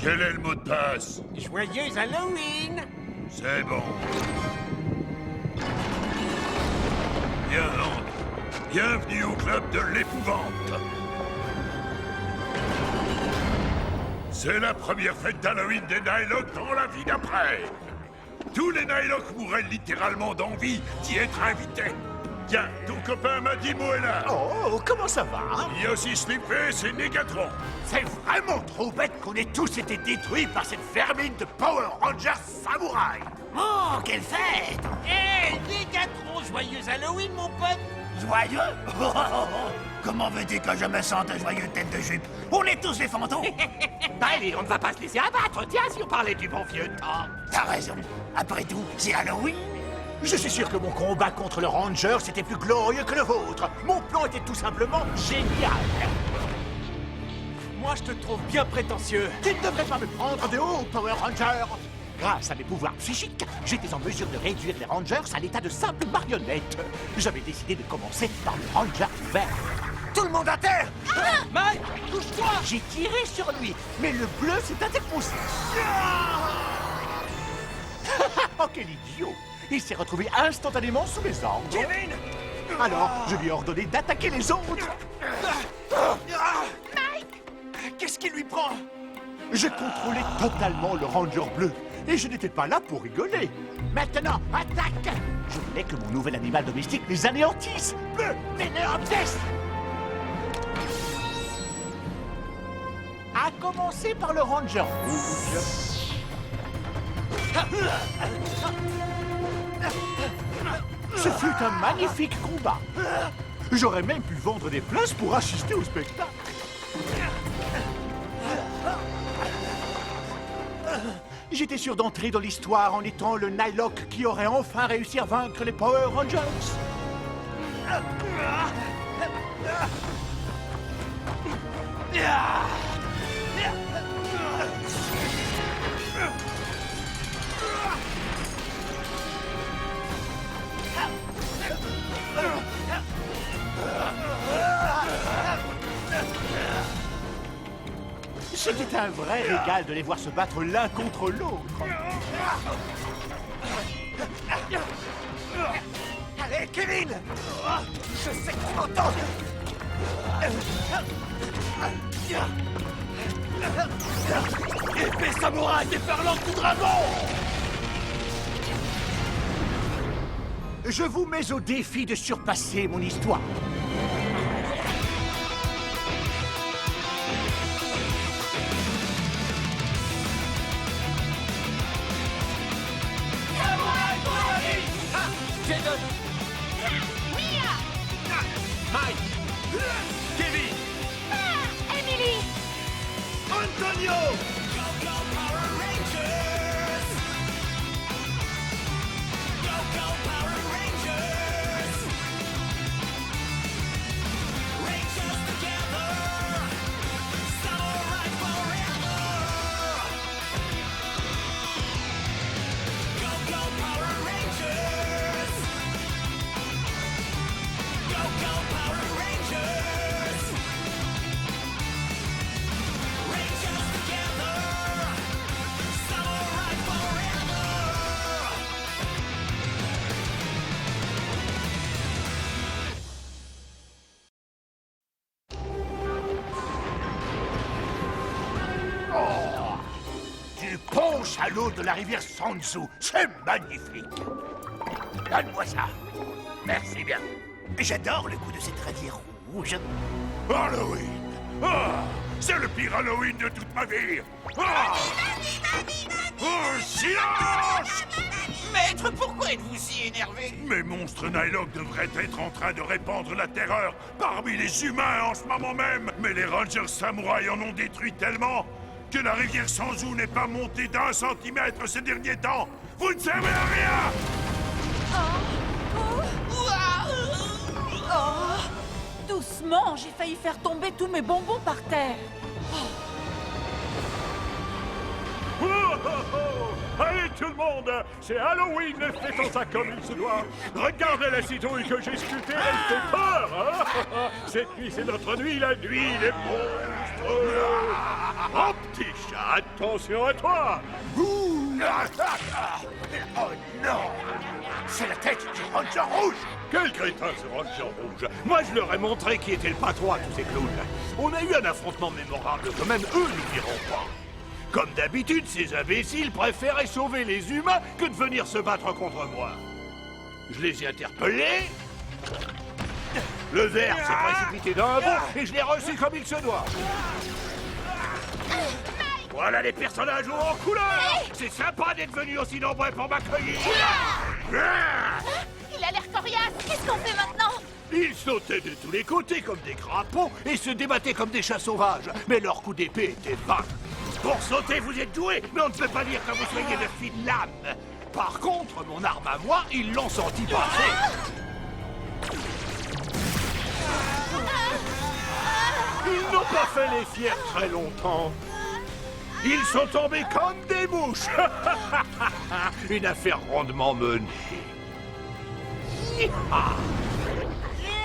Quel est le mot de passe? Joyeux Halloween! C'est bon. Bien, entre. Bienvenue au club de l'épouvante. C'est la première fête d'Halloween des Nylocs dans la vie d'après. Tous les Nylocs mourraient littéralement d'envie d'y être invités. Tiens, ton copain Madimo est là. Oh, comment ça va? Il y a aussi Sleepface et Negatron. C'est vraiment trop bête qu'on ait tous été détruits par cette vermine de Power Rangers Samouraï. Oh, quelle fête! Hé, Negatron, joyeux Halloween, mon pote! Joyeux? Comment veux-tu que je me sente joyeux, tête de jupe? On est tous des fantômes. Bah allez, on ne va pas se laisser abattre, tiens, si on parlait du bon vieux temps. T'as raison. Après tout, c'est Halloween. Je suis sûr que mon combat contre le Ranger était plus glorieux que le vôtre. Mon plan était tout simplement génial. Moi, je te trouve bien prétentieux. Tu ne devrais pas me prendre de haut, Power Ranger. Grâce à mes pouvoirs psychiques, j'étais en mesure de réduire les Rangers à l'état de simples marionnettes. J'avais décidé de commencer par le Ranger vert. Tout le monde à terre! Mike, touche-toi! J'ai tiré sur lui, mais le bleu s'est interposé. Oh, quel idiot! Il s'est retrouvé instantanément sous mes ordres. Kevin! Alors, je lui ai ordonné d'attaquer les autres. Qu'est-ce qui lui prend? Je contrôlais totalement le Ranger bleu. Et je n'étais pas là pour rigoler. Maintenant, attaque! Je voulais que mon nouvel animal domestique les anéantisse. Bleu, m'énéantisse! À commencer par le Ranger rouge. Ce fut un magnifique combat. J'aurais même pu vendre des places pour assister au spectacle. J'étais sûr d'entrer dans l'histoire en étant le Nyloc qui aurait enfin réussi à vaincre les Power Rangers. C'était un vrai régal de les voir se battre l'un contre l'autre. Allez, Kevin! Je sais que tu m'entends! Épée samouraï déferlante du dragon! Je vous mets au défi de surpasser mon histoire. Jason! Mia! Mike! Kevin! Emily! Antonio! Du ponche à l'eau de la rivière Sanzu. C'est magnifique. Donne-moi ça. Merci bien. J'adore le goût de cette rivière rouge. Halloween! Ah! C'est le pire Halloween de toute ma vie! Ah! Oh, silence! Maître, pourquoi êtes-vous si énervé? Mes monstres Nyloc devraient être en train de répandre la terreur parmi les humains en ce moment même. Mais les Rangers Samouraï en ont détruit tellement que la rivière Sanzu n'est pas montée d'1 centimètre ces derniers temps. Vous ne servez à rien! Doucement, j'ai failli faire tomber tous mes bonbons par terre. Oh, oh, oh. Allez tout le monde, c'est Halloween, fêtons ça comme il se doit. Regardez la citrouille que j'ai sculptée, elle fait peur, hein. Cette nuit, c'est notre nuit, la nuit des monstres. Oh, petit chat, Attention à toi! Oh non! C'est la tête du Ranger rouge! Quel crétin ce Ranger rouge! Moi je leur ai montré qui était le patron à tous ces clowns. On a eu un affrontement mémorable que même eux n'y diront pas. Comme d'habitude, ces imbéciles préféraient sauver les humains que de venir se battre contre moi. Je les ai interpellés. Le verre s'est précipité d'un bond et je l'ai reçu comme il se doit. Voilà les personnages hauts en couleur. C'est sympa d'être venus aussi nombreux pour m'accueillir. Il a l'air coriace. Qu'est-ce qu'on fait maintenant? Ils sautaient de tous les côtés comme des crapauds et se débattaient comme des chats sauvages. Mais leur coup d'épée était vain. Pour sauter, vous êtes doués, mais on ne peut pas dire que vous soyez de fines lames. Par contre, mon arme à moi, ils l'ont senti passer. Ils n'ont pas fait les fiers très longtemps. Ils sont tombés comme des mouches. Une affaire rondement menée.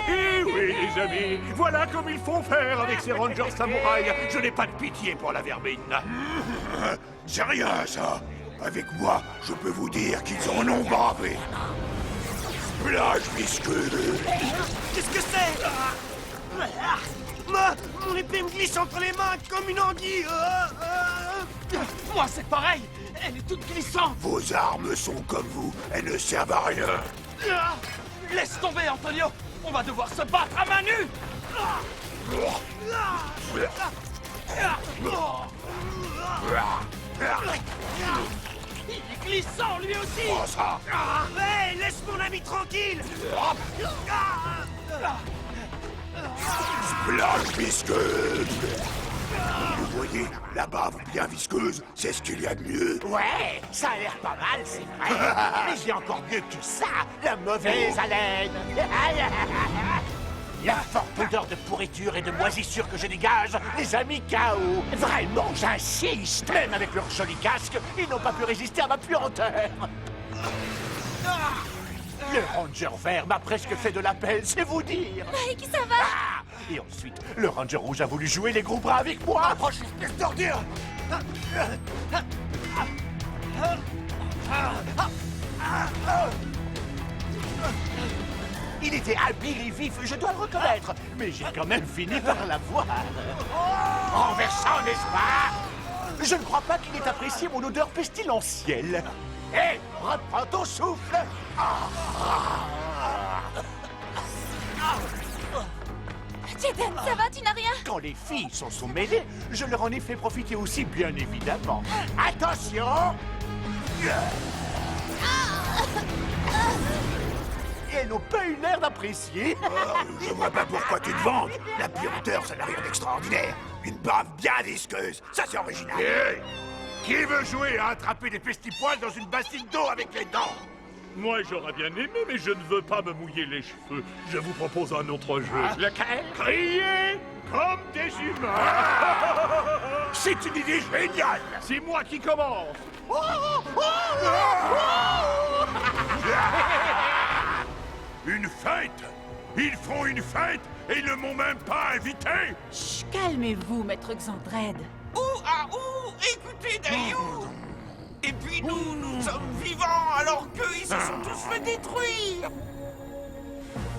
Eh oui, les amis, voilà comme il faut faire avec ces rangers samouraïs. Je n'ai pas de pitié pour la vermine. C'est rien, ça. Avec moi, je peux vous dire qu'ils en ont bravé. Splash visqueux. Qu'est-ce que c'est? Mon épée me glisse entre les mains comme une anguille. Moi, c'est pareil. Elle est toute glissante. Vos armes sont comme vous, elles ne servent à rien. Laisse tomber, Antonio. On va devoir se battre à main nue. Il est glissant, lui aussi. Oh, ça. Hey, laisse mon ami tranquille. Splash visqueux. Vous voyez, la bave bien visqueuse, c'est ce qu'il y a de mieux. Ouais, ça a l'air pas mal, c'est vrai. Mais j'ai encore mieux que ça, la mauvaise haleine. La forte odeur de pourriture et de moisissure que je dégage, les amis KO. Vraiment, j'insiste. Même avec leur joli casque, ils n'ont pas pu résister à ma puanteur. Le Ranger vert m'a presque fait de la peine, c'est vous dire. Mike, ça va? Ah, et ensuite, le Ranger rouge a voulu jouer les gros bras avec moi. Approche, espèce d'ordure. Il était habile et vif, je dois le reconnaître. Mais j'ai quand même fini par l'avoir. Renversant, n'est-ce pas? Je ne crois pas qu'il ait apprécié mon odeur pestilentielle. Hé, reprends ton souffle. Jaden, ça va? Tu n'as rien? Quand les filles sont mêlées, je leur en ai fait profiter aussi, bien évidemment. Attention! Et elles n'ont pas eu l'air d'apprécier. Je vois pas pourquoi tu te vantes. La puanteur, ça n'a rien d'extraordinaire. Une bave bien visqueuse, ça c'est original. Qui veut jouer à attraper des pestipoils dans une bassine d'eau avec les dents? Moi, j'aurais bien aimé, mais je ne veux pas me mouiller les cheveux. Je vous propose un autre jeu. Lequel? Criez comme des humains. C'est une idée géniale. C'est moi qui commence. Une fête? Ils font une fête et ils ne m'ont même pas invité? Chut, calmez-vous, maître Xandred. Écoutez, Daillou. Et puis nous sommes vivants alors qu'eux, ils se sont tous fait détruire.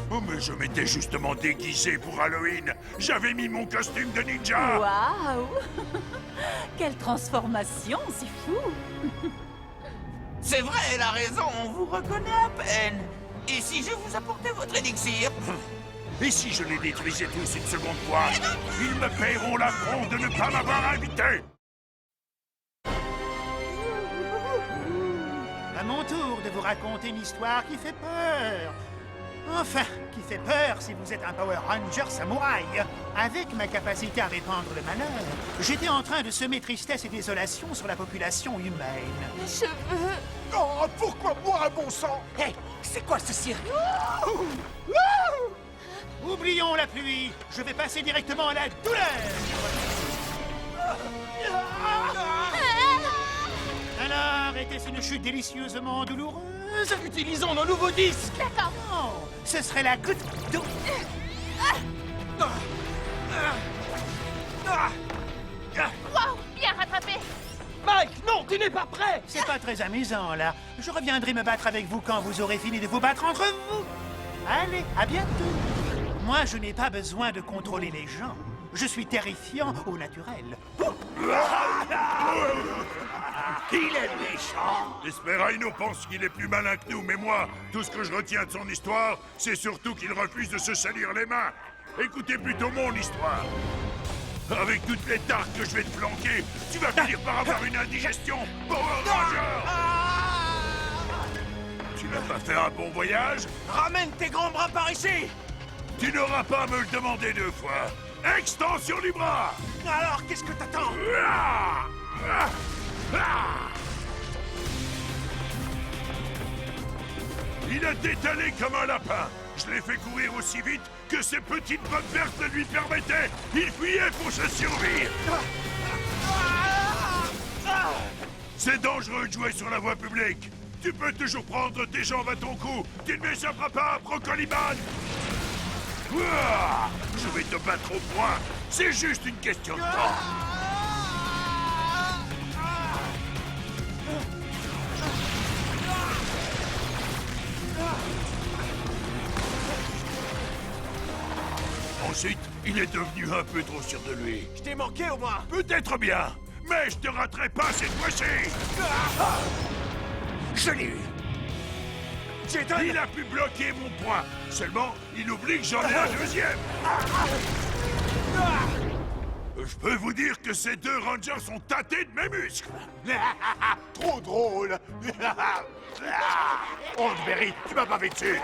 Oh, mais je m'étais justement déguisé pour Halloween. J'avais mis mon costume de ninja. Waouh! Quelle transformation, c'est fou! C'est vrai, elle a raison, on vous reconnaît à peine. Et si je vous apportais votre élixir? Et si je les détruisais tous une seconde fois, ils me paieront l'affront de ne pas m'avoir invité. À mon tour de vous raconter une histoire qui fait peur. Enfin, qui fait peur si vous êtes un Power Ranger samouraï. Avec ma capacité à répandre le malheur, j'étais en train de semer tristesse et désolation sur la population humaine. Je veux... Oh, pourquoi moi, bon sang? Hé, c'est quoi ce cirque? Oublions la pluie, je vais passer directement à la douleur. Alors, était-ce une chute délicieusement douloureuse? Utilisons nos nouveaux disques. D'accord. Non, ce serait la goutte d'eau. Wow, bien rattrapé. Mike, non, tu n'es pas prêt! C'est pas très amusant, là. Je reviendrai me battre avec vous quand vous aurez fini de vous battre entre vous. Allez, à bientôt. Moi, je n'ai pas besoin de contrôler les gens. Je suis terrifiant au naturel. Il est méchant. Esperaino pense qu'il est plus malin que nous, mais moi, tout ce que je retiens de son histoire, c'est surtout qu'il refuse de se salir les mains. Écoutez plutôt mon histoire. Avec toutes les tartes que je vais te flanquer, tu vas finir par avoir une indigestion. Power Ranger! Tu n'as pas fait un bon voyage? Ramène tes grands bras par ici! Tu n'auras pas à me le demander 2 fois. Extension du bras! Alors, qu'est-ce que t'attends? Il a détalé comme un lapin. Je l'ai fait courir aussi vite que ses petites bottes vertes le lui permettaient. Il fuyait pour se survivre. C'est dangereux de jouer sur la voie publique. Tu peux toujours prendre tes jambes à ton cou. Tu ne m'échapperas pas, Brocoliban. Je vais te battre au point. C'est juste une question de temps. Ensuite, il est devenu un peu trop sûr de lui. Je t'ai manqué au moins! Peut-être bien, mais je te raterai pas cette fois-ci. Je l'ai eu! Jaden! Il a pu bloquer mon point. Seulement, il oublie que j'en ai un deuxième. Je peux vous dire que ces 2 rangers sont tâtés de mes muscles. Trop drôle. Oldberry, tu m'as bavé dessus.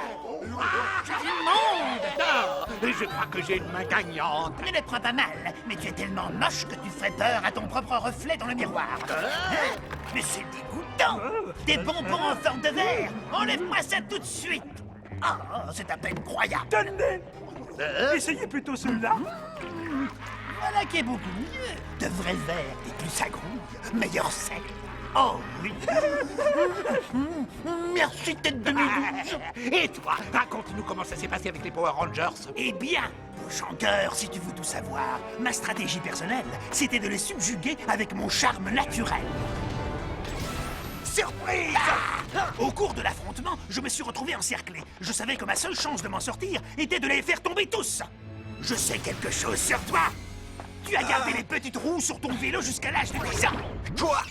Je crois que j'ai une main gagnante. Ne le prends pas mal, mais tu es tellement moche que tu ferais peur à ton propre reflet dans le miroir. Hein? Mais c'est dégoûtant! Des bonbons en forme de verre! Enlève-moi ça tout de suite! Ah, c'est à peine croyable! Essayez plutôt celui-là! Voilà qui est beaucoup mieux! De vrais verres, et plus ça grouille, meilleur c'est! Oh oui! Merci, tête de méduse! Et toi, raconte-nous comment ça s'est passé avec les Power Rangers. Eh bien, chanteur, si tu veux tout savoir, ma stratégie personnelle, c'était de les subjuguer avec mon charme naturel. Surprise! Au cours de l'affrontement, je me suis retrouvé encerclé. Je savais que ma seule chance de m'en sortir était de les faire tomber tous. Je sais quelque chose sur toi. Tu as gardé les petites roues sur ton vélo jusqu'à l'âge de 10 ans. Quoi?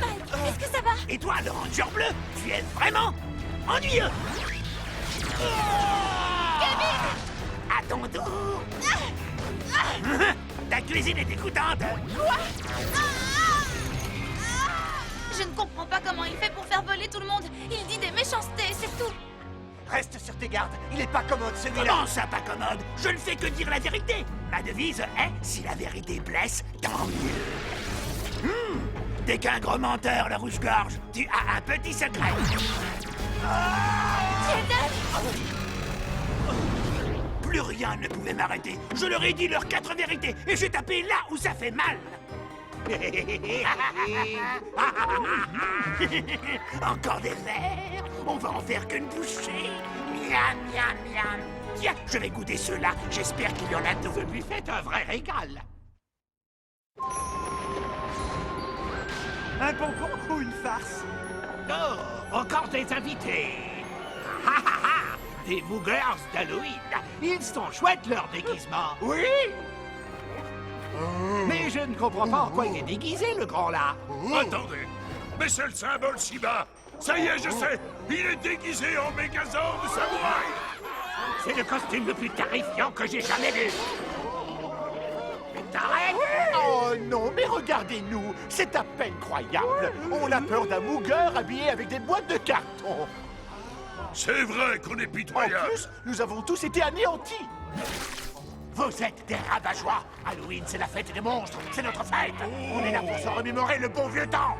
Mike, est-ce que ça va? Et toi, le ranger bleu, tu es vraiment ennuyeux. Kevin! À ton tour. Ta cuisine est dégoûtante. Quoi? Je ne comprends pas comment il fait pour faire voler tout le monde. Il dit des méchancetés, c'est tout. Reste sur tes gardes, il est pas commode celui-là! Comment ça, pas commode? Je ne fais que dire la vérité. Ma devise est, si la vérité blesse, tant mieux. T'es qu'un gros menteur, le rouge-gorge. Tu as un petit secret. Jaden! Plus rien ne pouvait m'arrêter. Je leur ai dit leurs 4 vérités et j'ai tapé là où ça fait mal. Encore des verres? On va en faire qu'une bouchée. Miam, miam, miam. Tiens, je vais goûter ceux-là. J'espère qu'il y en a de vous. Lui faites un vrai régal. Un bonbon ou une farce? Oh, encore des invités. Ha ha ha! Des Moogers d'Halloween. Ils sont chouettes, leurs déguisements. Oui! Mais je ne comprends pas en quoi il est déguisé, le grand là. Attendez, mais c'est le symbole si bas. Ça y est, je sais. Il est déguisé en Mégazord de samouraï. C'est le costume le plus terrifiant que j'ai jamais vu. Mais t'arrêtes! Oh non, mais regardez-nous, c'est à peine croyable. On a peur d'un Mooger habillé avec des boîtes de carton. C'est vrai qu'on est En pitoyable. plus, nous avons tous été anéantis. Vous êtes des rabat-joie. Halloween, c'est la fête des monstres. C'est notre fête. On est là pour se remémorer le bon vieux temps.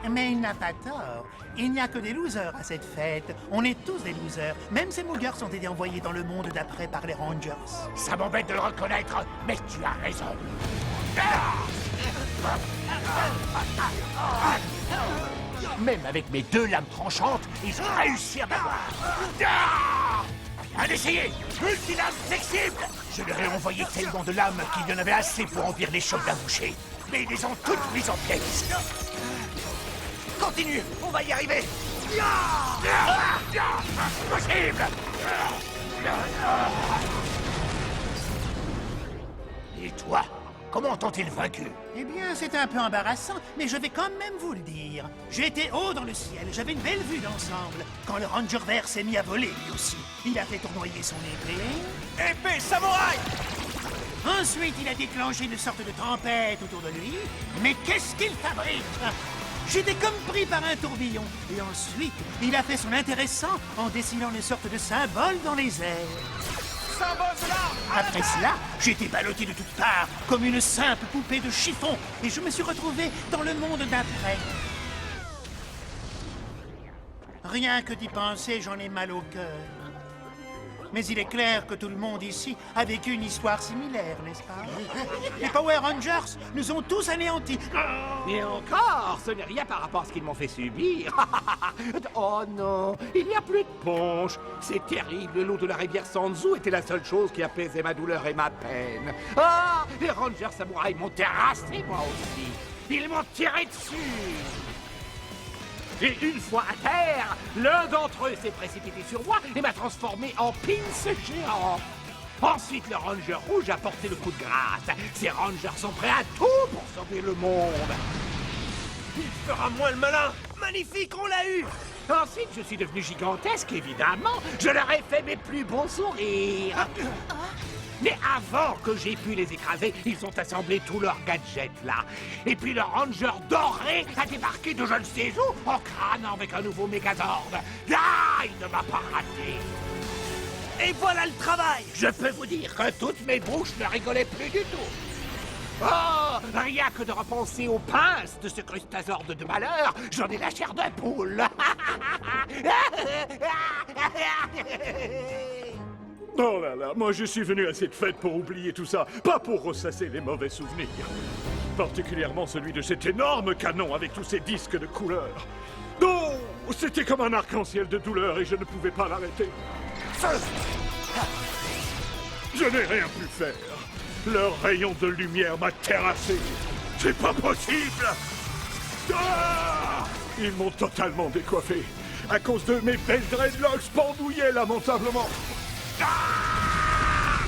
Mais il n'a pas tort. Il n'y a que des losers à cette fête. On est tous des losers. Même ces Moogers ont été envoyés dans le monde d'après par les Rangers. Ça m'embête de le reconnaître, mais tu as raison. Même avec mes 2 lames tranchantes, ils ont réussi à m'avoir. Bien essayé. Multilame flexible. Je leur ai envoyé tellement de lames qu'il y en avait assez pour remplir les chocs d'un boucher. Mais ils les ont toutes mises en pièces. Continue, on va y arriver. Possible. Et toi, comment t'ont-ils vaincu? Eh bien, c'est un peu embarrassant, mais je vais quand même vous le dire. J'étais haut dans le ciel, j'avais une belle vue d'ensemble. Quand le Ranger vert s'est mis à voler, lui aussi, il a fait tournoyer son épée. Épée samouraï! Ensuite, il a déclenché une sorte de tempête autour de lui. Mais qu'est-ce qu'il fabrique? J'étais comme pris par un tourbillon. Et ensuite, il a fait son intéressant en dessinant une sorte de symbole dans les airs. Symbole de l'arme! Après cela, j'ai été ballotté de toutes parts, comme une simple poupée de chiffon, et je me suis retrouvé dans le monde d'après. Rien que d'y penser, j'en ai mal au cœur. Mais il est clair que tout le monde ici a vécu une histoire similaire, n'est-ce pas? Les Power Rangers nous ont tous anéantis. Et encore, ce n'est rien par rapport à ce qu'ils m'ont fait subir. Oh non, il n'y a plus de punch. C'est terrible, l'eau de la rivière Sanzu était la seule chose qui apaisait ma douleur et ma peine. Ah, les Rangers samouraïs m'ont terrassé, moi aussi. Ils m'ont tiré dessus. Et une fois à terre, l'un d'entre eux s'est précipité sur moi et m'a transformé en pince géant. Ensuite, le Ranger rouge a porté le coup de grâce. Ces Rangers sont prêts à tout pour sauver le monde. Il fera moins le malin! Magnifique, on l'a eu! Ensuite, je suis devenu gigantesque, évidemment. Je leur ai fait mes plus beaux sourires. Mais avant que j'ai pu les écraser, ils ont assemblé tous leurs gadgets là. Et puis le Ranger doré a débarqué de je ne sais où en crânant avec un nouveau Megazord. Ah, il ne m'a pas raté. Et voilà le travail! Je peux vous dire que toutes mes bouches ne rigolaient plus du tout. Oh, rien que de repenser aux pinces de ce crustazorde de malheur, j'en ai la chair de poule. Oh là là, moi je suis venu à cette fête pour oublier tout ça, pas pour ressasser les mauvais souvenirs. Particulièrement celui de cet énorme canon avec tous ces disques de couleur. Oh, c'était comme un arc-en-ciel de douleur et je ne pouvais pas l'arrêter. Je n'ai rien pu faire. Leur rayon de lumière m'a terrassé. C'est pas possible! Ah! Ils m'ont totalement décoiffé. À cause de mes belles dreadlocks pendouillaient lamentablement. Ah!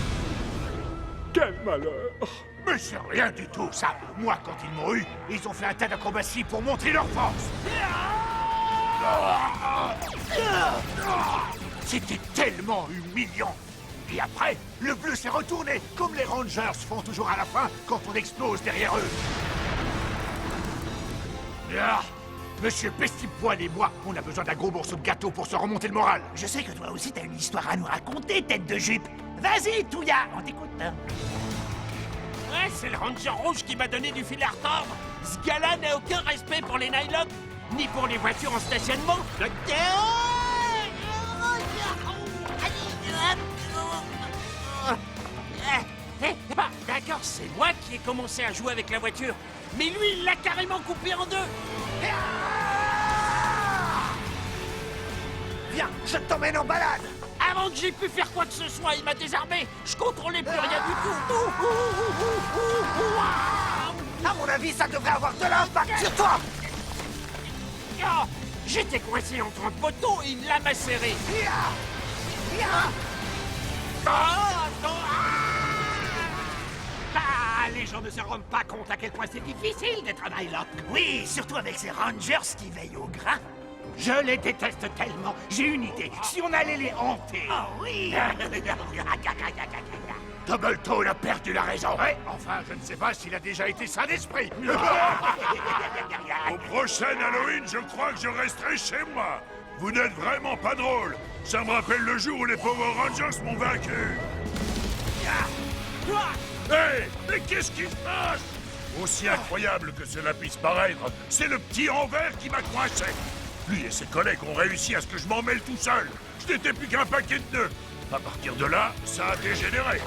Quel malheur! Mais c'est rien du tout, ça. Moi, quand ils m'ont eu, ils ont fait un tas d'acrobaties pour montrer leur force. C'était tellement humiliant. Et après, le bleu s'est retourné, comme les Rangers font toujours à la fin quand on explose derrière eux. Ah, Monsieur Pestipoil et moi, on a besoin d'un gros morceau de gâteau pour se remonter le moral. Je sais que toi aussi t'as une histoire à nous raconter, tête de jupe. Vas-y, Touya, on t'écoute. Ouais, c'est le Ranger rouge qui m'a donné du fil à retordre. Ce gars-là n'a aucun respect pour les nylons, ni pour les voitures en stationnement. D'accord, c'est moi qui ai commencé à jouer avec la voiture. Mais lui, il l'a carrément coupé en deux. Viens, je t'emmène en balade. Avant que j'ai pu faire quoi que ce soit, il m'a désarmé. Je contrôlais plus rien du tout. À mon avis, ça devrait avoir de l'impact sur toi. Oh, j'étais coincé entre un poteau et il l'a macéré. Ah, les gens ne se rendent pas compte à quel point c'est difficile d'être un Hylock. Oui, surtout avec ces Rangers qui veillent au grain. Je les déteste tellement. J'ai une idée. Si on allait les hanter. Ah oui. Doubletone a perdu la raison. Ouais, enfin, je ne sais pas s'il a déjà été sain d'esprit. Au prochain Halloween, je crois que je resterai chez moi. Vous n'êtes vraiment pas drôle. Ça me rappelle le jour où les Power Rangers m'ont vaincu. Hé, mais qu'est-ce qui se passe? Aussi incroyable que cela puisse paraître, c'est le petit en vert qui m'a coincé. Lui et ses collègues ont réussi à ce que je m'en mêle tout seul. Je n'étais plus qu'un paquet de nœuds. À partir de là, ça a dégénéré.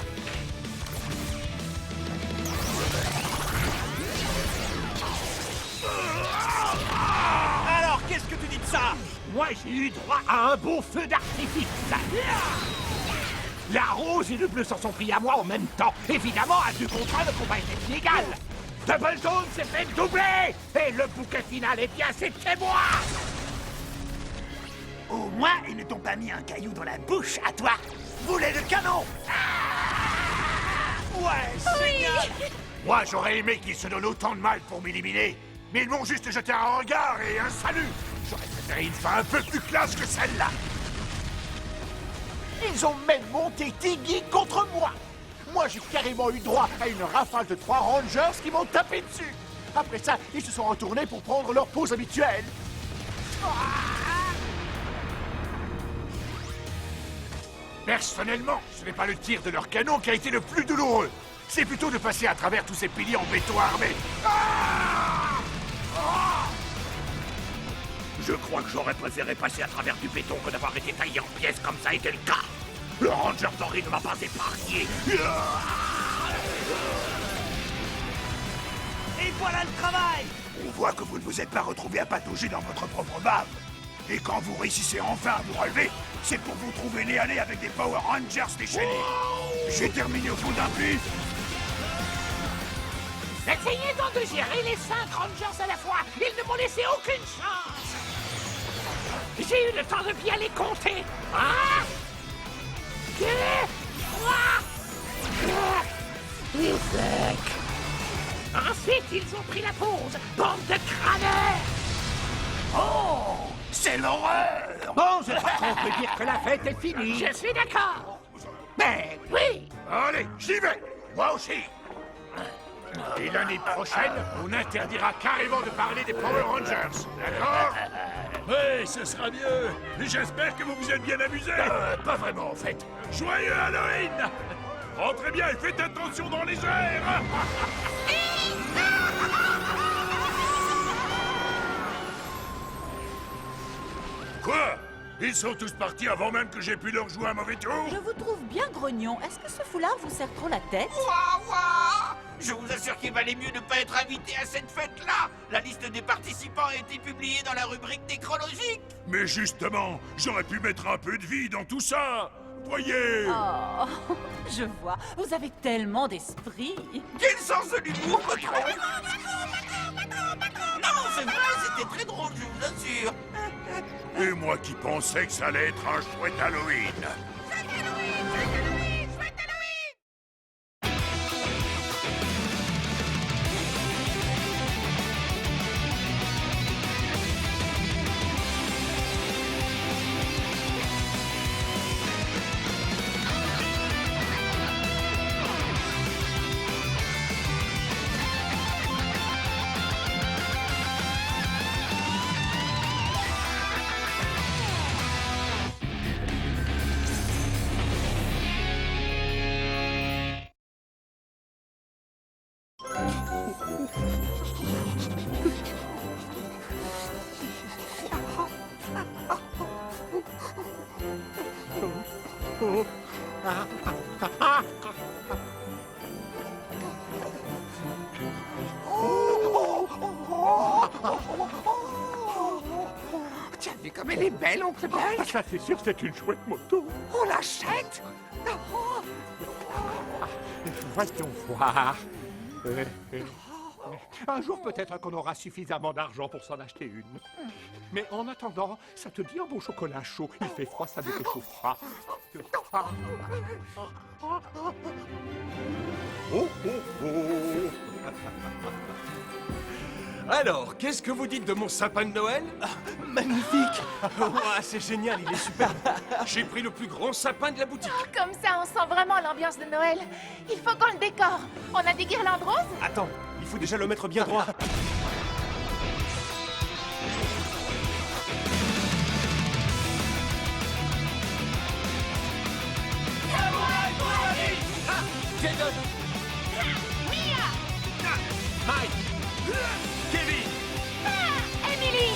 Alors, qu'est-ce que tu dis de ça? Moi, j'ai eu droit à un beau feu d'artifice. La rose et le bleu s'en sont pris à moi en même temps. Évidemment, à 2 contre 1, le combat était inégal. Double Zone s'est fait doubler. Et le bouquet final, eh bien, c'était moi. Au moins, ils ne t'ont pas mis un caillou dans la bouche, à toi. Boulet de canon. Ouais, génial. Moi, j'aurais aimé qu'ils se donnent autant de mal pour m'éliminer. Mais ils m'ont juste jeté un regard et un salut. J'aurais préféré une fin un peu plus classe que celle-là. Ils ont même monté Tiggy contre moi. Moi, j'ai carrément eu droit à une rafale de 3 Rangers qui m'ont tapé dessus. Après ça, ils se sont retournés pour prendre leur pause habituelle. Personnellement, ce n'est pas le tir de leur canon qui a été le plus douloureux. C'est plutôt de passer à travers tous ces piliers en béton armé. Je crois que j'aurais préféré passer à travers du béton que d'avoir été taillé en pièces comme ça a été le cas. Le Ranger doré ne m'a pas épargné. Et voilà le travail! On voit que vous ne vous êtes pas retrouvé à patauger dans votre propre bave. Et quand vous réussissez enfin à vous relever, c'est pour vous trouver nez à nez avec des Power Rangers déchaînés. J'ai terminé au fond d'un puits. Essayez donc de gérer les 5 Rangers à la fois. Ils ne m'ont laissé aucune chance. J'ai eu le temps de bien les compter. 1, 2, 3, 4, 5. Ensuite, ils ont pris la pause. Bande de crâneurs. Oh, c'est l'horreur. Bon, je crois qu'on peut dire que la fête est finie. Je suis d'accord. Mais oui. Allez, j'y vais. Moi aussi. Et l'année prochaine, on interdira carrément de parler des Power Rangers. D'accord? Oui, ce sera mieux. J'espère que vous vous êtes bien amusés. Pas vraiment, en fait. Joyeux Halloween. Rentrez bien et faites attention dans les airs. Quoi? Ils sont tous partis avant même que j'ai pu leur jouer un mauvais tour? Je vous trouve bien grognon. Est-ce que ce foulard vous serre trop la tête? Je vous assure qu'il valait mieux ne pas être invité à cette fête-là. La liste des participants a été publiée dans la rubrique nécrologique. Mais justement, j'aurais pu mettre un peu de vie dans tout ça. Voyez. Oh, je vois. Vous avez tellement d'esprit. Quel sens de l'humour, patron! Non, c'est vrai, c'était très drôle, je vous assure. Et moi qui pensais que ça allait être un chouette Halloween. Tu as vu comme elle est belle, oncle Ben? Ça, c'est sûr, c'est une chouette moto. On l'achète? Voyons voir. Un jour, peut-être qu'on aura suffisamment d'argent pour s'en acheter une. Mais en attendant, ça te dit un bon chocolat chaud. Il fait froid, ça me réchauffera. Oh, oh, oh. Alors, qu'est-ce que vous dites de mon sapin de Noël? Magnifique! Ouah, c'est génial, il est super! J'ai pris le plus grand sapin de la boutique! Comme ça, on sent vraiment l'ambiance de Noël. Il faut qu'on le décore. On a des guirlandes roses? Attends, il faut déjà le mettre bien droit. Jason! Mia! Mike! Kevin! Emily!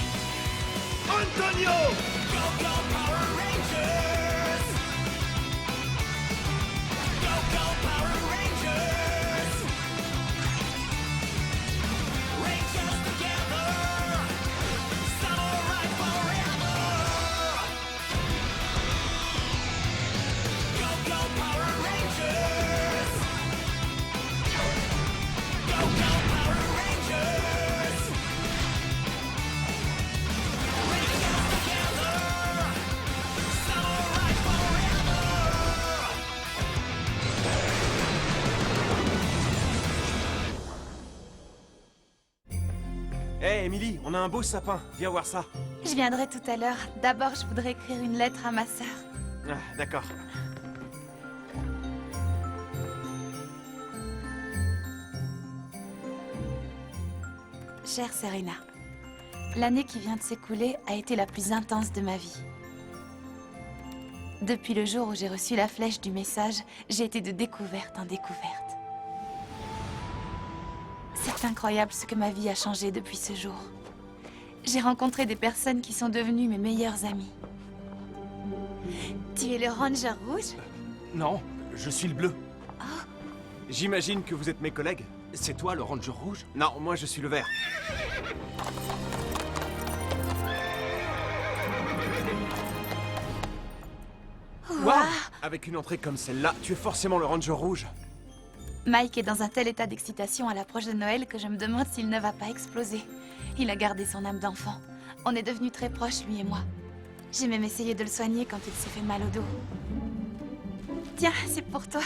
Antonio! Go, go, Emily, on a un beau sapin. Viens voir ça. Je viendrai tout à l'heure. D'abord, je voudrais écrire une lettre à ma sœur. Ah, d'accord. Chère Serena, l'année qui vient de s'écouler a été la plus intense de ma vie. Depuis le jour où j'ai reçu la flèche du message, j'ai été de découverte en découverte. C'est incroyable ce que ma vie a changé depuis ce jour. J'ai rencontré des personnes qui sont devenues mes meilleures amies. Tu es le Ranger rouge? Non, je suis le bleu. J'imagine que vous êtes mes collègues. C'est toi le Ranger rouge? Non, moi je suis le vert. Waouh! Avec une entrée comme celle-là, tu es forcément le Ranger rouge. Mike est dans un tel état d'excitation à l'approche de Noël que je me demande s'il ne va pas exploser. Il a gardé son âme d'enfant. On est devenus très proches, lui et moi. J'ai même essayé de le soigner quand il s'est fait mal au dos. Tiens, c'est pour toi.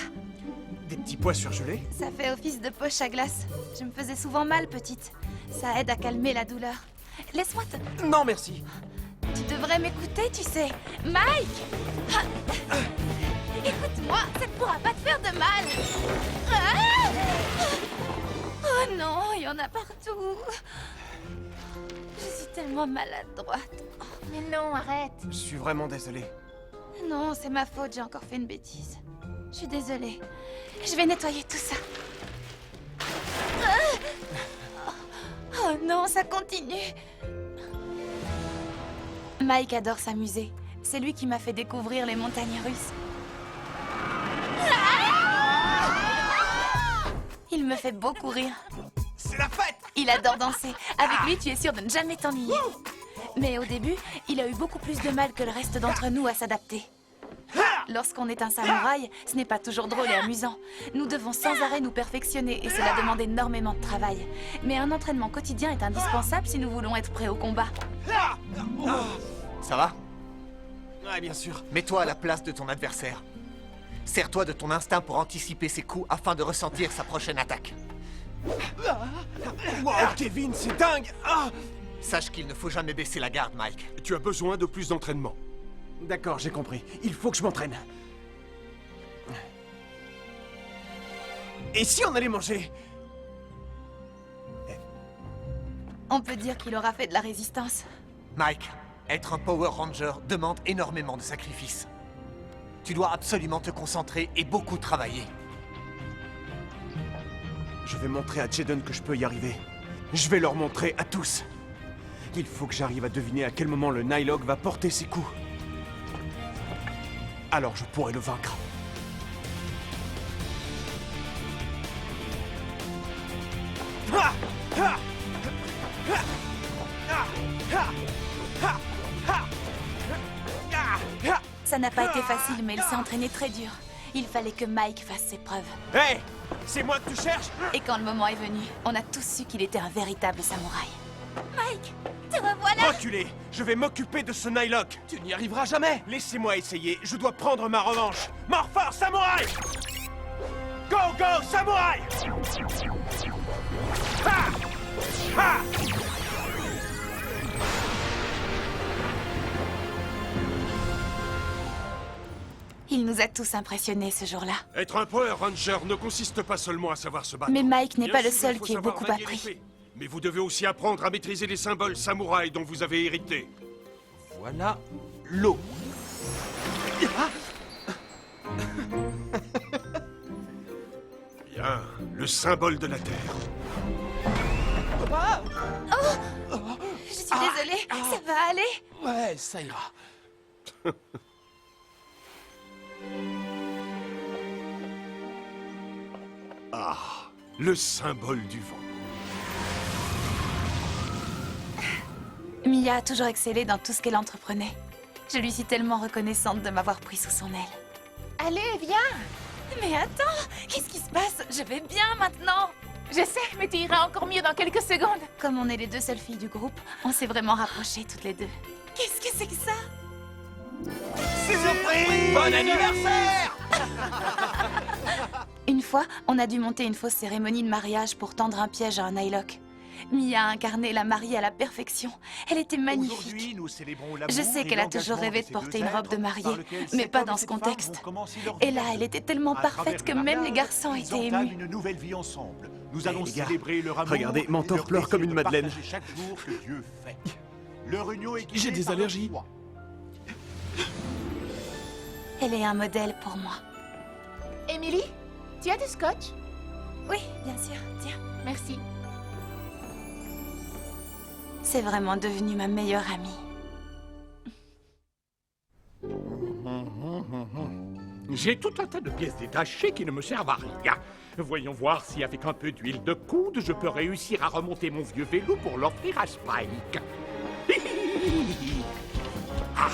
Des petits pois surgelés? Ça fait office de poche à glace. Je me faisais souvent mal, petite. Ça aide à calmer la douleur. Laisse-moi te... Non, merci. Tu devrais m'écouter, tu sais. Mike! Ah! Écoute-moi, ça ne pourra pas te faire de mal. Ah! Oh non, il y en a partout. Je suis tellement maladroite. Mais non, arrête. Je suis vraiment désolé. Non, c'est ma faute, j'ai encore fait une bêtise. Je suis désolée. Je vais nettoyer tout ça. Ah! Oh non, ça continue. Mike adore s'amuser. C'est lui qui m'a fait découvrir les montagnes russes. Il me fait beaucoup rire. C'est la fête! Il adore danser. Avec lui, tu es sûr de ne jamais t'ennuyer. Mais au début, il a eu beaucoup plus de mal que le reste d'entre nous à s'adapter. Lorsqu'on est un samouraï, ce n'est pas toujours drôle et amusant. Nous devons sans arrêt nous perfectionner et cela demande énormément de travail. Mais un entraînement quotidien est indispensable si nous voulons être prêts au combat. Ça va? Ouais, bien sûr. Mets-toi à la place de ton adversaire. Sers-toi de ton instinct pour anticiper ses coups afin de ressentir sa prochaine attaque. Wow, Kevin, c'est dingue! Sache qu'il ne faut jamais baisser la garde, Mike. Tu as besoin de plus d'entraînement. D'accord, j'ai compris. Il faut que je m'entraîne. Et si on allait manger? On peut dire qu'il aura fait de la résistance. Mike, être un Power Ranger demande énormément de sacrifices. Tu dois absolument te concentrer et beaucoup travailler. Je vais montrer à Jaden que je peux y arriver. Je vais leur montrer à tous. Il faut que j'arrive à deviner à quel moment le Nylog va porter ses coups. Alors je pourrai le vaincre. Ça n'a pas été facile, mais il s'est entraîné très dur. Il fallait que Mike fasse ses preuves. Hé! C'est moi que tu cherches? Et quand le moment est venu, on a tous su qu'il était un véritable samouraï. Mike, te revoilà! Reculez! Je vais m'occuper de ce Nylog! Tu n'y arriveras jamais! Laissez-moi essayer, je dois prendre ma revanche! Morphor Samouraï! Go, go, Samouraï! Ha! Ha! Il nous a tous impressionnés ce jour-là. Être un Power Ranger ne consiste pas seulement à savoir se battre. Mais Mike n'est Bien pas le sûr, seul il faut qui ait savoir beaucoup manier appris. l'épée. Mais vous devez aussi apprendre à maîtriser les symboles samouraïs dont vous avez hérité. Voilà l'eau. Bien, le symbole de la Terre. Je suis désolée, ça va aller? Ouais, ça ira. Le symbole du vent. Mia a toujours excellé dans tout ce qu'elle entreprenait. Je lui suis tellement reconnaissante de m'avoir pris sous son aile. Allez, viens. Mais attends, qu'est-ce qui se passe? Je vais bien maintenant. Je sais, mais tu iras encore mieux dans quelques secondes. Comme on est les deux seules filles du groupe, on s'est vraiment rapprochées toutes les deux. Qu'est-ce que c'est que ça? Surprise! Bon anniversaire! Une fois, on a dû monter une fausse cérémonie de mariage pour tendre un piège à un Nylok. Mia a incarné la mariée à la perfection. Elle était magnifique. Aujourd'hui, nous célébrons l'amour Je sais et qu'elle a toujours l'engagement rêvé de de ces porter deux une robe êtres de mariée, par lequel mais cet pas homme dans et ce cette femme contexte. vont commencer leur Et vie là, d'amour. elle était tellement À parfaite travers que le même les mariage, garçons ils étaient entament émus. une nouvelle vie ensemble. Nous allons les gars, célébrer leur amour. regardez, et Mentor leur pleure comme désir une de madeleine. partager chaque jour que Dieu fait. Leur union est guidée J'ai des par leur allergies. foi. Elle est un modèle pour moi. Émilie, tu as du scotch? Oui, bien sûr, tiens. Merci. C'est vraiment devenu ma meilleure amie. J'ai tout un tas de pièces détachées qui ne me servent à rien. Voyons voir si avec un peu d'huile de coude, je peux réussir à remonter mon vieux vélo pour l'offrir à Spike. Ah.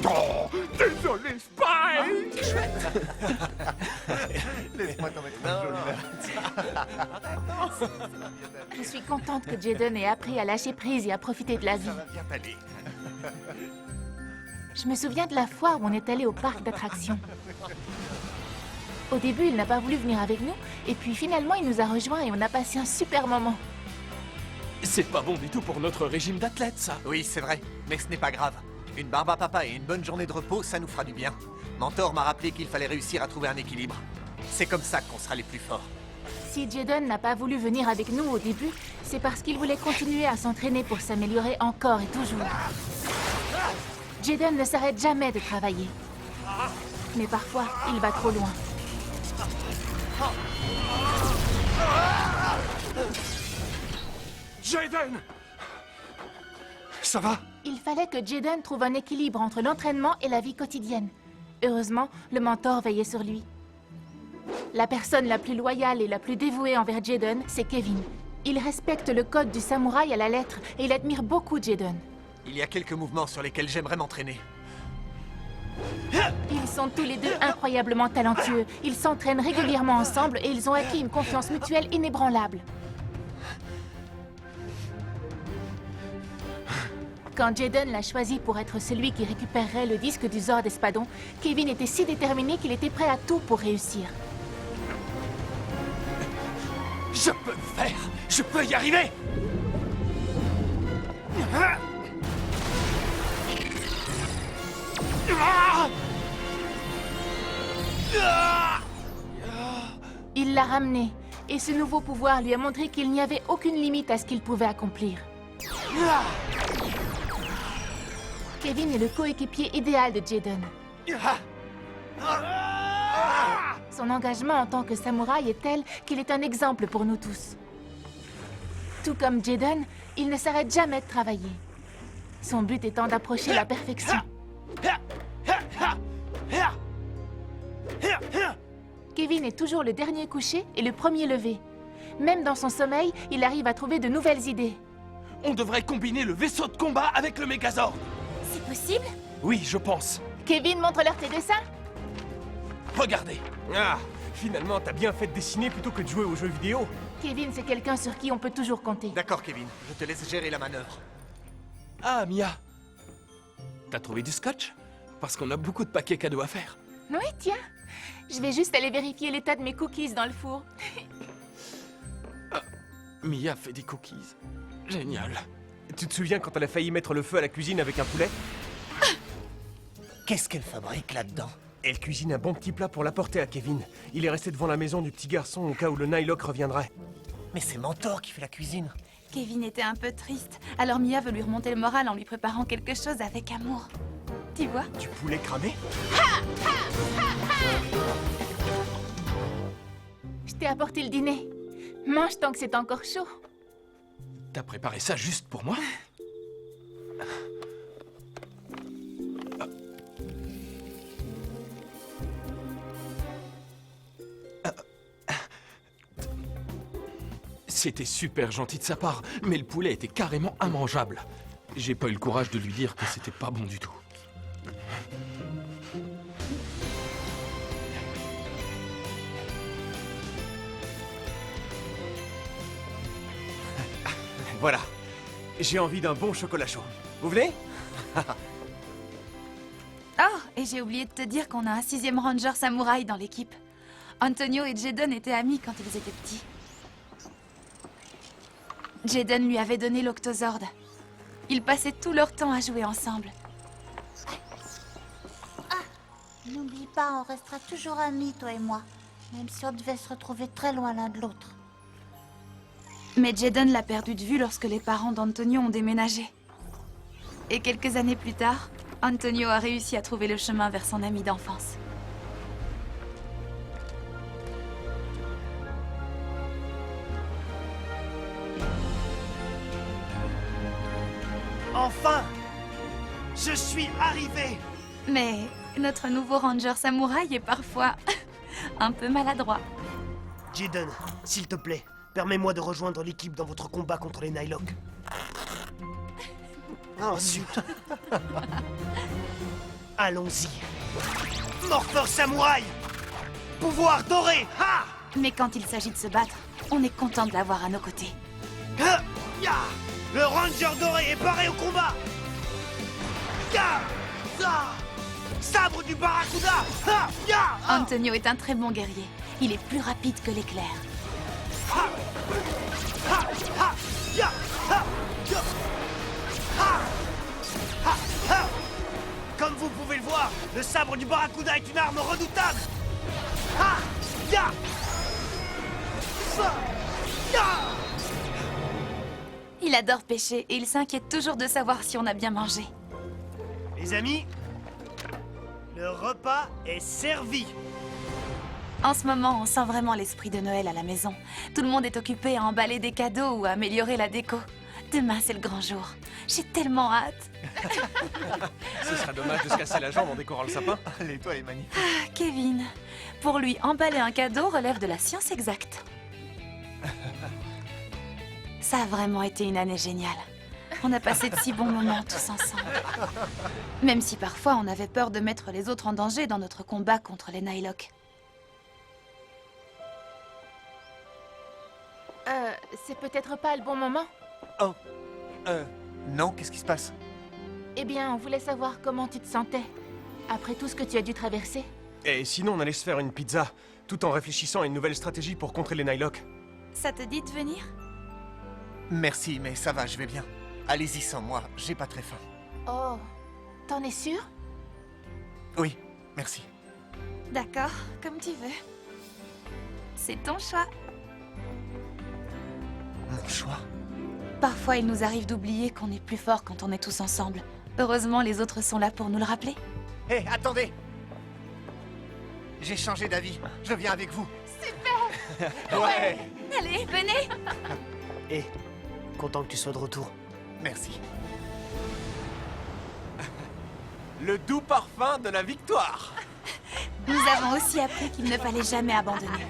Oh, désolé, Spike! Laisse-moi t'en mettre un jaune. Je suis contente que Jaden ait appris à lâcher prise et à profiter de la vie. Ça va bien t'aller. Je me souviens de la fois où on est allé au parc d'attractions. Au début, il n'a pas voulu venir avec nous, et puis finalement, il nous a rejoints et on a passé un super moment. C'est pas bon du tout pour notre régime d'athlète, ça. Oui, c'est vrai, mais ce n'est pas grave. Une barbe à papa et une bonne journée de repos, ça nous fera du bien. Mentor m'a rappelé qu'il fallait réussir à trouver un équilibre. C'est comme ça qu'on sera les plus forts. Si Jaden n'a pas voulu venir avec nous au début, c'est parce qu'il voulait continuer à s'entraîner pour s'améliorer encore et toujours. Jaden ne s'arrête jamais de travailler. Mais parfois, il va trop loin. Jaden! Ça va? Il fallait que Jaden trouve un équilibre entre l'entraînement et la vie quotidienne. Heureusement, le mentor veillait sur lui. La personne la plus loyale et la plus dévouée envers Jaden, c'est Kevin. Il respecte le code du samouraï à la lettre et il admire beaucoup Jaden. Il y a quelques mouvements sur lesquels j'aimerais m'entraîner. Ils sont tous les deux incroyablement talentueux. Ils s'entraînent régulièrement ensemble et ils ont acquis une confiance mutuelle inébranlable. Quand Jaden l'a choisi pour être celui qui récupérerait le disque du Zord Espadon, Kevin était si déterminé qu'il était prêt à tout pour réussir. Je peux le faire! Je peux y arriver! Il l'a ramené, et ce nouveau pouvoir lui a montré qu'il n'y avait aucune limite à ce qu'il pouvait accomplir. Kevin est le coéquipier idéal de Jaden. Son engagement en tant que samouraï est tel qu'il est un exemple pour nous tous. Tout comme Jaden, il ne s'arrête jamais de travailler. Son but étant d'approcher la perfection. Kevin est toujours le dernier couché et le premier levé. Même dans son sommeil, il arrive à trouver de nouvelles idées. On devrait combiner le vaisseau de combat avec le Megazord. C'est possible? Oui, je pense. Kevin, montre-leur tes dessins. Regardez. Ah, finalement, t'as bien fait de dessiner plutôt que de jouer aux jeux vidéo. Kevin, c'est quelqu'un sur qui on peut toujours compter. D'accord, Kevin, je te laisse gérer la manœuvre. Ah, Mia. T'as trouvé du scotch? Parce qu'on a beaucoup de paquets cadeaux à faire. Oui, tiens. Je vais juste aller vérifier l'état de mes cookies dans le four. Mia fait des cookies. Génial. Tu te souviens quand elle a failli mettre le feu à la cuisine avec un poulet? Qu'est-ce qu'elle fabrique là-dedans? Elle cuisine un bon petit plat pour l'apporter à Kevin. Il est resté devant la maison du petit garçon au cas où le Nylock reviendrait. Mais c'est Mentor qui fait la cuisine. Kevin était un peu triste, alors Mia veut lui remonter le moral en lui préparant quelque chose avec amour. Tu vois? Du poulet cramé? Je t'ai apporté le dîner. Mange tant que c'est encore chaud. T'as préparé ça juste pour moi? C'était super gentil de sa part, mais le poulet était carrément immangeable. J'ai pas eu le courage de lui dire que c'était pas bon du tout. Voilà. J'ai envie d'un bon chocolat chaud. Vous venez? Oh, et j'ai oublié de te dire qu'on a un 6e Ranger samouraï dans l'équipe. Antonio et Jaden étaient amis quand ils étaient petits. Jaden lui avait donné l'Octozord. Ils passaient tout leur temps à jouer ensemble. N'oublie pas, on restera toujours amis, toi et moi. Même si on devait se retrouver très loin l'un de l'autre. Mais Jaden l'a perdu de vue lorsque les parents d'Antonio ont déménagé. Et quelques années plus tard, Antonio a réussi à trouver le chemin vers son ami d'enfance. Enfin! Je suis arrivé! Mais notre nouveau Ranger samouraï est parfois un peu maladroit. Jaden, s'il te plaît, permets-moi de rejoindre l'équipe dans votre combat contre les Nylock. Oh, zut! Allons-y. Morpheur samouraï! Pouvoir doré! Ha! Mais quand il s'agit de se battre, on est content de l'avoir à nos côtés. Ha! Ya! Le Ranger doré est paré au combat! Ya! Za! Sabre du Barracuda! Ha! Ya! Antonio est un très bon guerrier. Il est plus rapide que l'éclair. Ha! Ha! Ha! Ya! Ha! Ya! Ha! Ha! Ha! Comme vous pouvez le voir, le sabre du Barracuda est une arme redoutable! Ha! Ya! Za! Ya! Il adore pêcher et il s'inquiète toujours de savoir si on a bien mangé. Les amis, le repas est servi. En ce moment, on sent vraiment l'esprit de Noël à la maison. Tout le monde est occupé à emballer des cadeaux ou à améliorer la déco. Demain, c'est le grand jour. J'ai tellement hâte. Ce serait dommage de se casser la jambe en décorant le sapin. L'étoile est magnifique. Ah, Kevin, pour lui, emballer un cadeau relève de la science exacte. Ça a vraiment été une année géniale. On a passé de si bons moments tous ensemble. Même si parfois on avait peur de mettre les autres en danger dans notre combat contre les Nylock. C'est peut-être pas le bon moment? Non, qu'est-ce qui se passe? Eh bien, on voulait savoir comment tu te sentais. Après tout ce que tu as dû traverser. Et sinon, on allait se faire une pizza, tout en réfléchissant à une nouvelle stratégie pour contrer les Nylock. Ça te dit de venir? Merci, mais ça va, je vais bien. Allez-y sans moi, j'ai pas très faim. Oh, t'en es sûr? Oui, merci. D'accord, comme tu veux. C'est ton choix. Mon choix? Parfois, il nous arrive d'oublier qu'on est plus fort quand on est tous ensemble. Heureusement, les autres sont là pour nous le rappeler. Hé, attendez! J'ai changé d'avis. Je viens avec vous. Super! Ouais! Allez, venez! Et content que tu sois de retour. Merci. Le doux parfum de la victoire! Nous avons aussi appris qu'il ne fallait jamais abandonner.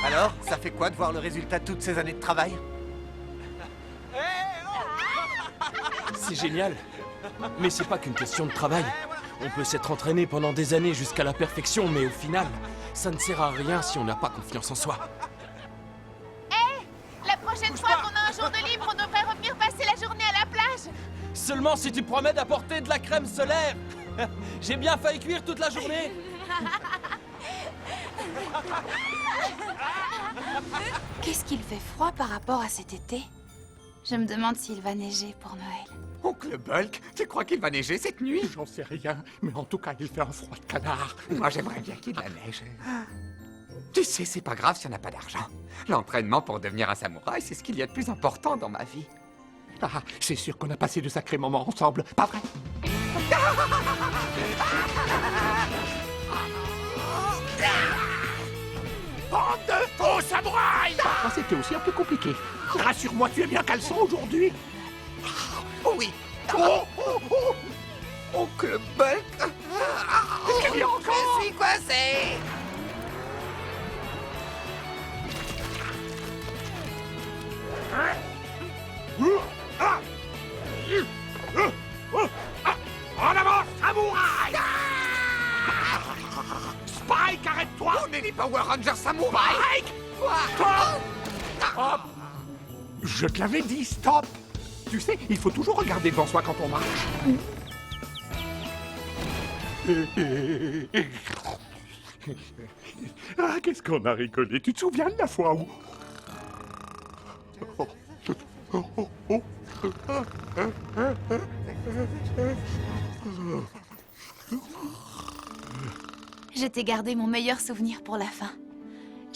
Alors, ça fait quoi de voir le résultat de toutes ces années de travail? C'est génial. Mais c'est pas qu'une question de travail. On peut s'être entraîné pendant des années jusqu'à la perfection, mais au final, ça ne sert à rien si on n'a pas confiance en soi. La prochaine fois qu'on a un jour de libre, on devrait revenir passer la journée à la plage. Seulement si tu promets d'apporter de la crème solaire. J'ai bien failli cuire toute la journée. Qu'est-ce qu'il fait froid par rapport à cet été? Je me demande s'il va neiger pour Noël. Oncle Bulk, tu crois qu'il va neiger cette nuit? J'en sais rien, mais en tout cas, il fait un froid de canard. Moi, j'aimerais bien qu'il y ait de la neige. Tu sais, c'est pas grave si on n'a pas d'argent. L'entraînement pour devenir un samouraï, c'est ce qu'il y a de plus important dans ma vie. Ah, c'est sûr qu'on a passé de sacrés moments ensemble, pas vrai? Bande de faux samouraïs! Parfois, c'était aussi un peu compliqué. Rassure-moi, tu es bien caleçon aujourd'hui? Oh oui! Oh, oh, oh. Oncle Bulk! Qu'est-ce qu'il y a encore? Je suis coincé! En avant, samouraï! Spike, arrête-toi! On est les Power Rangers Samouraï! Spike! Stop! Je te l'avais dit, stop! Tu sais, il faut toujours regarder devant soi quand on marche. Ah, qu'est-ce qu'on a rigolé. Tu te souviens de la fois où... Je t'ai gardé mon meilleur souvenir pour la fin.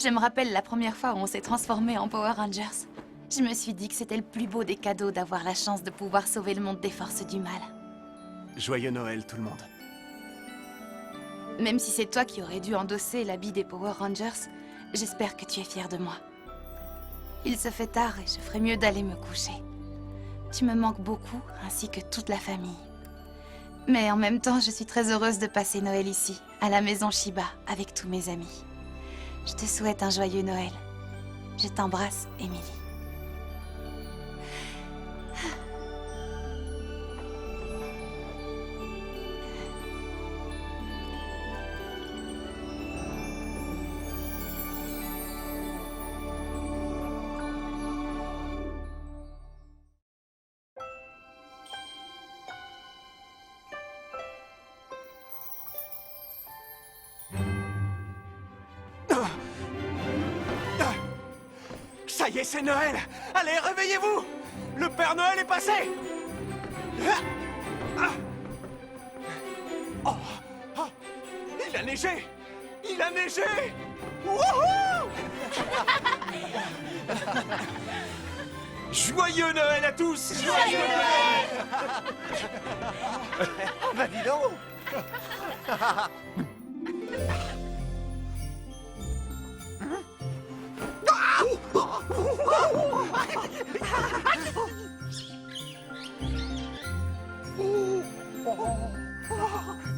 Je me rappelle la première fois où on s'est transformé en Power Rangers. Je me suis dit que c'était le plus beau des cadeaux d'avoir la chance de pouvoir sauver le monde des forces du mal. Joyeux Noël, tout le monde. Même si c'est toi qui aurais dû endosser l'habit des Power Rangers, j'espère que tu es fier de moi. Il se fait tard et je ferais mieux d'aller me coucher. Tu me manques beaucoup, ainsi que toute la famille. Mais en même temps, je suis très heureuse de passer Noël ici, à la maison Shiba, avec tous mes amis. Je te souhaite un joyeux Noël. Je t'embrasse, Émilie. Ça y est, c'est Noël! Allez, réveillez-vous! Le Père Noël est passé! Oh, oh, il a neigé! Il a neigé! Wouhou! Joyeux Noël à tous! Joyeux Noël! Oh bah dis donc!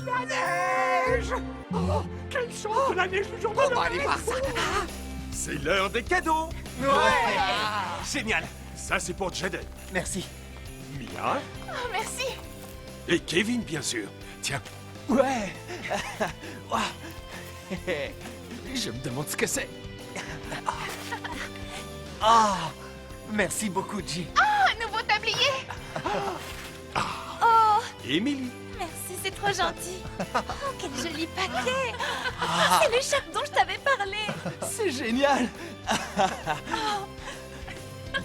La neige! Oh, quelle chance de la neige le jour de Noël! On va aller voir ça! C'est l'heure des cadeaux! Ouais! Génial! Ça, c'est pour Jaden. Merci. Mia Oh, merci. et Kevin, bien sûr. Tiens, Ouais! je me demande ce que c'est. Ah! Merci beaucoup, G. Oh, un nouveau tablier. Oh, Émilie. merci, c'est trop gentil. Oh, quel joli paquet. C'est l'écharpe dont je t'avais parlé. C'est génial!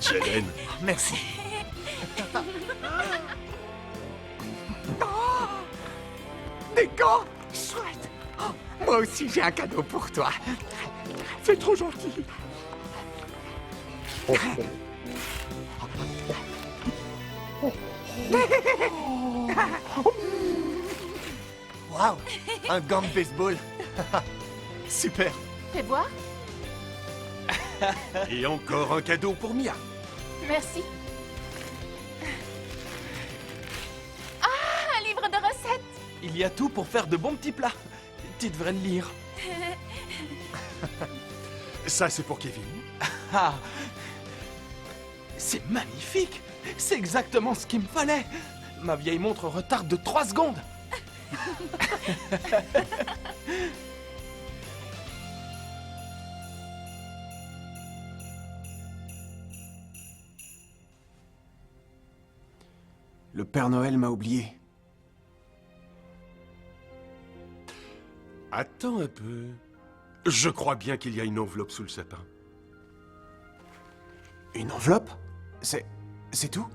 Jaden. Merci. Des gants! Chouette! Oh, moi aussi j'ai un cadeau pour toi. C'est trop gentil. Waouh! Un gant de baseball. Super. Fais voir. Et encore un cadeau pour Mia. Merci. Ah, un livre de recettes. Il y a tout pour faire de bons petits plats. Tu devrais le lire. Ça, c'est pour Kevin. Ah, c'est magnifique. C'est exactement ce qu'il me fallait. Ma vieille montre retarde de 3 secondes. Le Père Noël m'a oublié. Attends un peu. Je crois bien qu'il y a une enveloppe sous le sapin. Une enveloppe? C'est tout?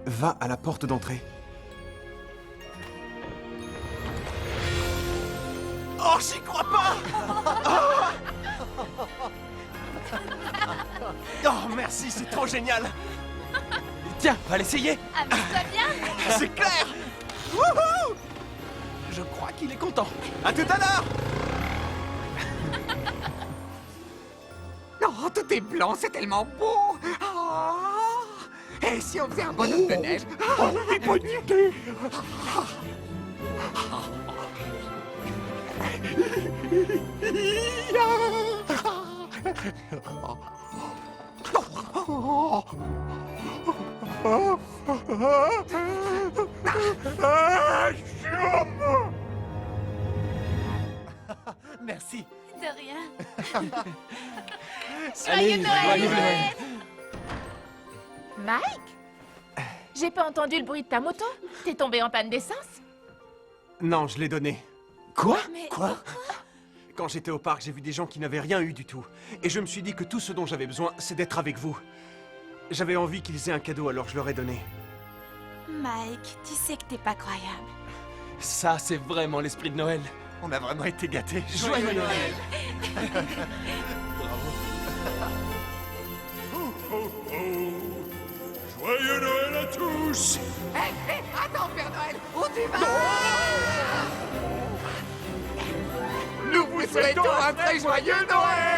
Va à la porte d'entrée. Oh, j'y crois pas! Oh, merci, c'est trop génial! Tiens, va l'essayer. Amuse-toi bien. C'est clair! Wouhou! Je crois qu'il est content. À tout à l'heure! Oh, tout est blanc, c'est tellement beau. Oh. Et si on faisait un bonhomme de neige? Oh, bonne idée. Merci. De rien. Allez, joyeux Noël. Mike? J'ai pas entendu le bruit de ta moto. T'es tombé en panne d'essence? Non, je l'ai donné. Quoi? Mais Quoi? Quand j'étais au parc, j'ai vu des gens qui n'avaient rien eu du tout. Et je me suis dit que tout ce dont j'avais besoin, c'est d'être avec vous. J'avais envie qu'ils aient un cadeau, alors je leur ai donné. Mike, tu sais que t'es pas croyable. Ça, c'est vraiment l'esprit de Noël. On a vraiment été gâtés. Joyeux Noël. Joyeux Noël à tous! Hé, attends, Père Noël, où tu vas? Nous vous souhaitons un très joyeux Noël!